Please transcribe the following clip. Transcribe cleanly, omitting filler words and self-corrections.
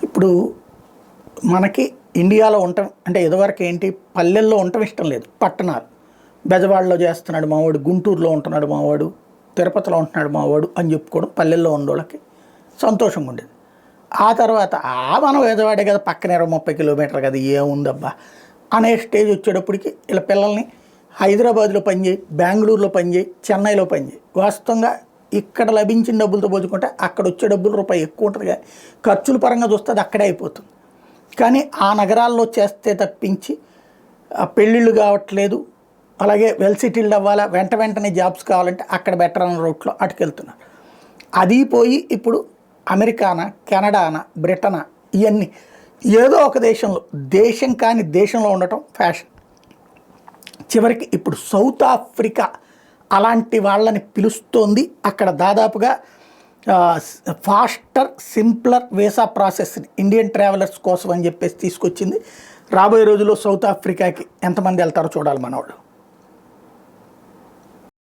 ఇప్పుడు మనకి ఇండియాలో ఉండటం అంటే ఇదివరకు ఏంటి, పల్లెల్లో ఉండటం ఇష్టం లేదు, పట్టణాలు. బెజవాడలో చేస్తున్నాడు మావాడు, గుంటూరులో ఉంటున్నాడు మావాడు, తిరుపతిలో ఉంటున్నాడు మావాడు అని చెప్పుకోవడం పల్లెల్లో ఉన్నోళ్ళకి సంతోషంగా ఉండేది. ఆ తర్వాత మనం బెజవాడే కదా, పక్కన 20-30 కిలోమీటర్లు కదా, ఏముందబ్బా అనే స్టేజ్ వచ్చేటప్పటికి ఇలా పిల్లల్ని హైదరాబాద్లో పనిచేయి, బెంగళూరులో పనిచేయి, చెన్నైలో పనిచేయి. వాస్తవంగా ఇక్కడ లభించిన డబ్బులతో పోల్చుకుంటే అక్కడ వచ్చే డబ్బులు రూపాయి ఎక్కువ ఉంటుంది, కానీ ఖర్చుల పరంగా చూస్తే అది అక్కడే అయిపోతుంది. కానీ ఆ నగరాల్లో చేస్తే తప్పించి పెళ్ళిళ్ళు కావట్లేదు, అలాగే వెల్ సెటిల్డ్ అవ్వాలా, వెంటనే జాబ్స్ కావాలంటే అక్కడ బెటర్ అన్న రూట్లో అటుకెళ్తున్నారు. అది పోయి ఇప్పుడు అమెరికానా, కెనడానా, బ్రిటనా, ఇవన్నీ ఏదో ఒక దేశంలో, దేశం కాని దేశంలో ఉండటం ఫ్యాషన్. చివరికి ఇప్పుడు సౌత్ ఆఫ్రికా అలాంటి వాళ్ళని పిలుస్తోంది. అక్కడ దాదాపుగా ఫాస్టర్ సింప్లర్ వీసా ప్రాసెస్ని ఇండియన్ ట్రావెలర్స్ కోసం అని చెప్పేసి తీసుకొచ్చింది. రాబోయే రోజుల్లో సౌత్ ఆఫ్రికాకి ఎంతమంది వెళ్తారో చూడాలి మనవాళ్ళు.